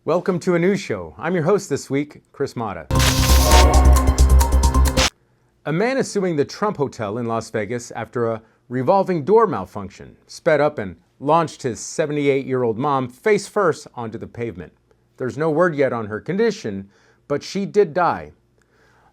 Welcome to a news show. I'm your host this week, Chris Mata. A man is suing the Trump Hotel in Las Vegas after a revolving door malfunction sped up and launched his 78-year-old mom face first onto the pavement. There's no word yet on her condition, but she did die.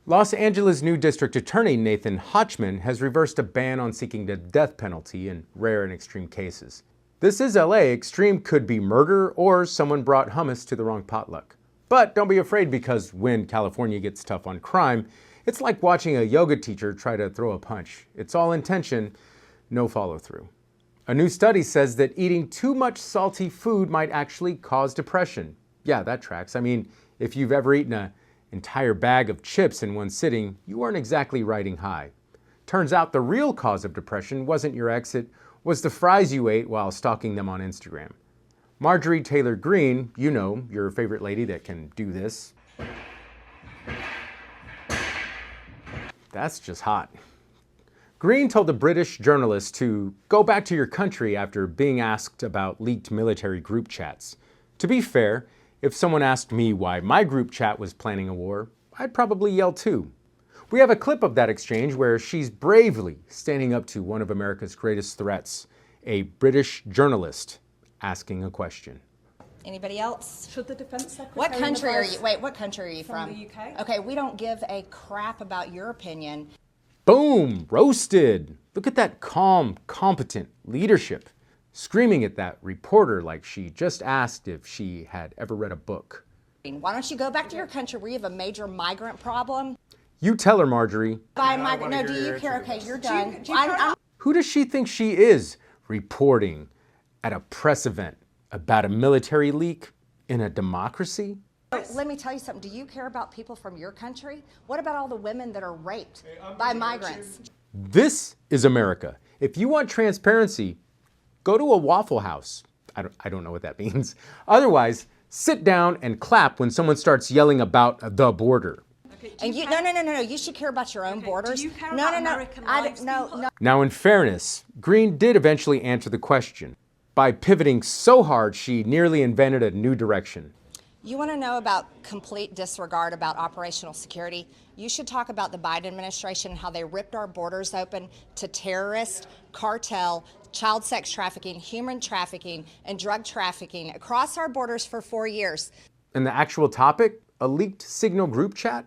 Los Angeles' new district attorney, Nathan Hochman, has reversed a ban on seeking the death penalty in rare and extreme cases. This is LA. Extreme could be murder or someone brought hummus to the wrong potluck. But don't be afraid, because when California gets tough on crime, it's like watching a yoga teacher try to throw a punch. It's all intention, no follow-through. A new study says that eating too much salty food might actually cause depression. Yeah, that tracks. I mean, if you've ever eaten an entire bag of chips in one sitting, you aren't exactly riding high. Turns out the real cause of depression wasn't your ex, it was the fries you ate while stalking them on Instagram. Marjorie Taylor Greene, you know, your favorite lady that can do this. That's just hot. Greene told a British journalist to go back to your country after being asked about leaked military group chats. To be fair, if someone asked me why my group chat was planning a war, I'd probably yell too. We have a clip of that exchange where she's bravely standing up to one of America's greatest threats, a British journalist asking a question. Anybody else? Should the Defence Secretary... What country are you? Wait, what country are you from? the UK. Okay, we don't give a crap about your opinion. Boom! Roasted! Look at that calm, competent leadership. Screaming at that reporter like she just asked if she had ever read a book. Why don't you go back to your country where you have a major migrant problem? You tell her, Marjorie. By migrant? No, do you care? Okay, you're done. Who does she think she is, reporting at a press event about a military leak in a democracy? Let me tell you something. Do you care about people from your country? What about all the women that are raped by migrants? This is America. If you want transparency, go to a Waffle House. I don't know what that means. Otherwise, sit down and clap when someone starts yelling about the border. Okay, and you, no. You should care about your own borders. Do you care about American lives? No. Now, in fairness, Greene did eventually answer the question by pivoting so hard she nearly invented a new direction. You want to know about complete disregard about operational security? You should talk about the Biden administration, how they ripped our borders open to terrorists, cartel, child sex trafficking, human trafficking, and drug trafficking across our borders for 4 years. And the actual topic? A leaked Signal group chat?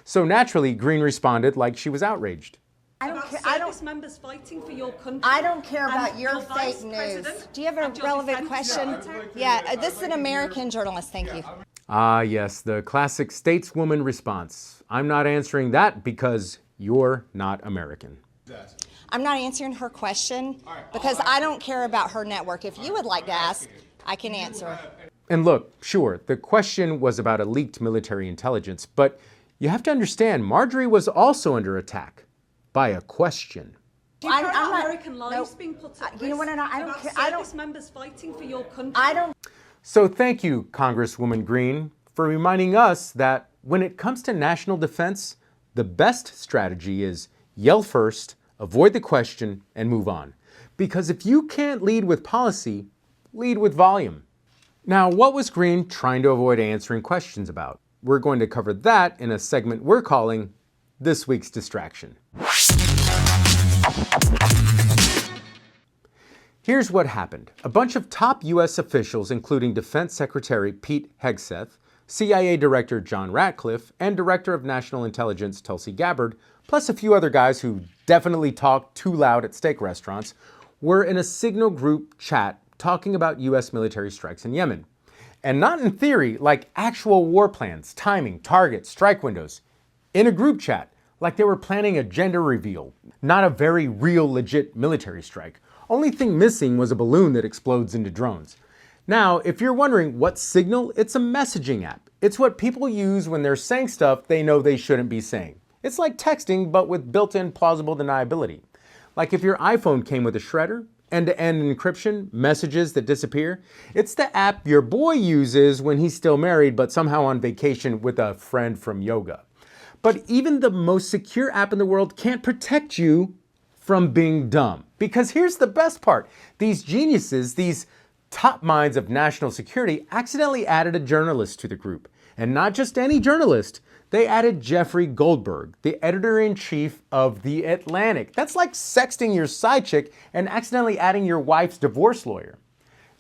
So naturally, Greene responded like she was outraged. I don't care. Members fighting for your country. I don't care about your fake news. Do you have a relevant question? Yeah, this is an American journalist. Thank you. Ah, yes, the classic stateswoman response. I'm not answering that because you're not American. I'm not answering her question because I don't care about her network. If you would like to ask, I can answer. And look, sure, the question was about a leaked military intelligence, but you have to understand, Marjorie was also under attack by a question. Do you care about American lives being put at risk? You know what? I don't care. Service members fighting for your country. I don't. So thank you, Congresswoman Greene, for reminding us that when it comes to national defense, the best strategy is yell first, avoid the question, and move on. Because if you can't lead with policy, lead with volume. Now, what was Greene trying to avoid answering questions about? We're going to cover that in a segment we're calling This Week's Distraction. Here's what happened. A bunch of top U.S. officials, including Defense Secretary Pete Hegseth, CIA Director John Ratcliffe, and Director of National Intelligence Tulsi Gabbard, plus a few other guys who definitely talk too loud at steak restaurants, were in a Signal group chat talking about U.S. military strikes in Yemen. And not in theory, like actual war plans, timing, targets, strike windows. In a group chat, like they were planning a gender reveal, not a very real, legit military strike. Only thing missing was a balloon that explodes into drones. Now, if you're wondering what's Signal, it's a messaging app. It's what people use when they're saying stuff they know they shouldn't be saying. It's like texting, but with built-in plausible deniability. Like if your iPhone came with a shredder, end-to-end encryption, messages that disappear. It's the app your boy uses when he's still married but somehow on vacation with a friend from yoga. But even the most secure app in the world can't protect you from being dumb. Because here's the best part. These geniuses, these top minds of national security accidentally added a journalist to the group. And not just any journalist. They added Jeffrey Goldberg, the editor-in-chief of The Atlantic. That's like sexting your side chick and accidentally adding your wife's divorce lawyer.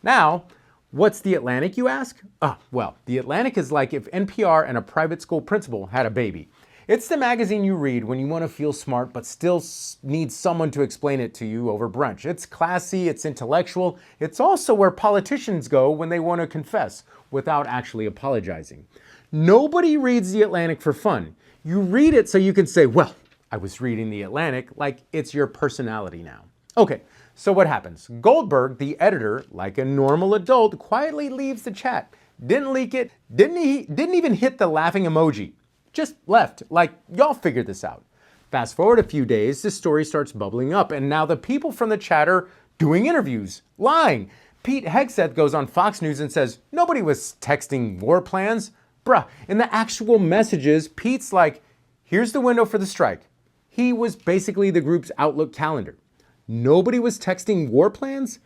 Now, what's The Atlantic, you ask? Well, The Atlantic is like if NPR and a private school principal had a baby. It's the magazine you read when you want to feel smart but still need someone to explain it to you over brunch. It's classy, it's intellectual. It's also where politicians go when they want to confess without actually apologizing. Nobody reads The Atlantic for fun. You read it so you can say, well, I was reading The Atlantic, like it's your personality now. Okay, so what happens? Goldberg, the editor, like a normal adult, quietly leaves the chat. Didn't leak it, didn't even hit the laughing emoji. Just left, like y'all figured this out. Fast forward a few days, this story starts bubbling up, and now the people from the chat are doing interviews, lying. Pete Hegseth goes on Fox News and says, nobody was texting war plans. Bruh, in the actual messages, Pete's like, here's the window for the strike. He was basically the group's Outlook calendar. Nobody was texting war plans?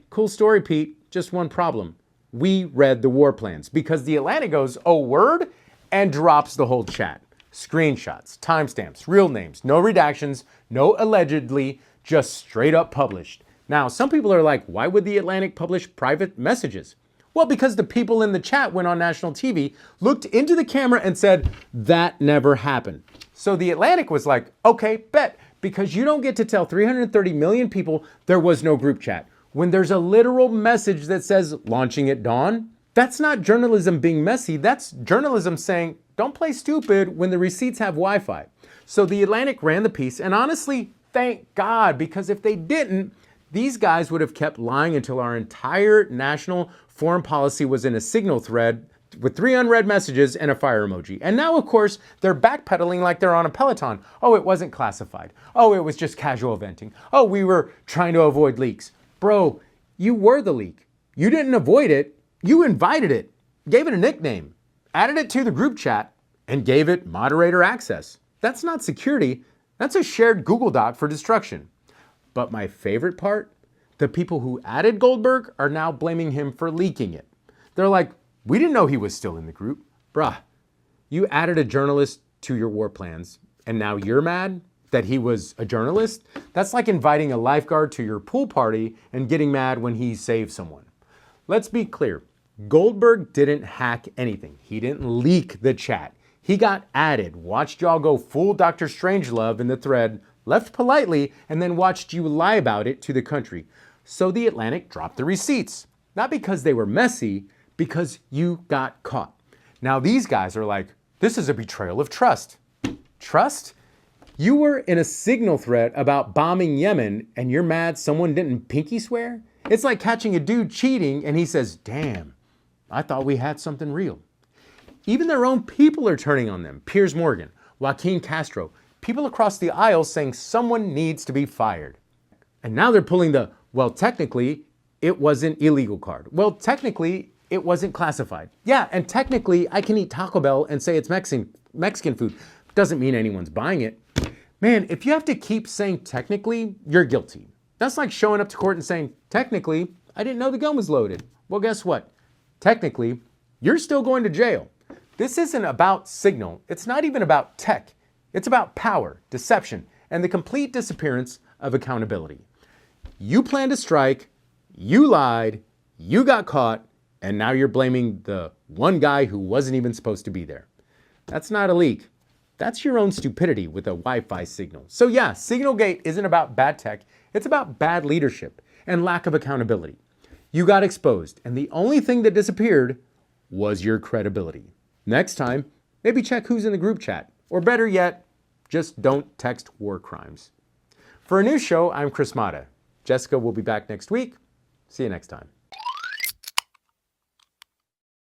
Cool story, Pete. Just one problem. We read the war plans because The Atlantic goes, oh, word? And drops the whole chat. Screenshots, timestamps, real names, no redactions, no allegedly, just straight up published. Now, some people are like, why would The Atlantic publish private messages? Well, because the people in the chat went on national TV, looked into the camera and said, that never happened. So The Atlantic was like, okay, bet, because you don't get to tell 330 million people there was no group chat. When there's a literal message that says launching at dawn, that's not journalism being messy, that's journalism saying, don't play stupid when the receipts have Wi-Fi. So The Atlantic ran the piece, and honestly, thank God, because if they didn't, these guys would have kept lying until our entire national foreign policy was in a signal thread with 3 unread messages and a fire emoji. And now, of course, they're backpedaling like they're on a Peloton. Oh, it wasn't classified. Oh, it was just casual venting. Oh, we were trying to avoid leaks. Bro, you were the leak. You didn't avoid it. You invited it, gave it a nickname, added it to the group chat, and gave it moderator access. That's not security. That's a shared Google Doc for destruction. But my favorite part, the people who added Goldberg are now blaming him for leaking it. They're like, we didn't know he was still in the group. Bruh, you added a journalist to your war plans, and now you're mad that he was a journalist? That's like inviting a lifeguard to your pool party and getting mad when he saved someone. Let's be clear. Goldberg didn't hack anything. He didn't leak the chat. He got added, watched y'all go full Dr. Strangelove in the thread, left politely, and then watched you lie about it to the country. So The Atlantic dropped the receipts. Not because they were messy, because you got caught. Now these guys are like, this is a betrayal of trust. Trust? You were in a signal thread about bombing Yemen and you're mad someone didn't pinky swear? It's like catching a dude cheating and he says, damn, I thought we had something real. Even their own people are turning on them. Piers Morgan, Joaquin Castro, people across the aisle saying someone needs to be fired. And now they're pulling the, well, technically, it wasn't illegal card. Well, technically, it wasn't classified. Yeah, and technically, I can eat Taco Bell and say it's Mexican food. Doesn't mean anyone's buying it. Man, if you have to keep saying technically, you're guilty. That's like showing up to court and saying, technically, I didn't know the gun was loaded. Well, guess what? Technically, you're still going to jail. This isn't about signal. It's not even about tech. It's about power, deception, and the complete disappearance of accountability. You planned a strike, you lied, you got caught, and now you're blaming the one guy who wasn't even supposed to be there. That's not a leak. That's your own stupidity with a Wi-Fi signal. So yeah, SignalGate isn't about bad tech. It's about bad leadership and lack of accountability. You got exposed, and the only thing that disappeared was your credibility. Next time, maybe check who's in the group chat. Or better yet, just don't text war crimes. For a new show, I'm Chris Mata. Jessica will be back next week. See you next time.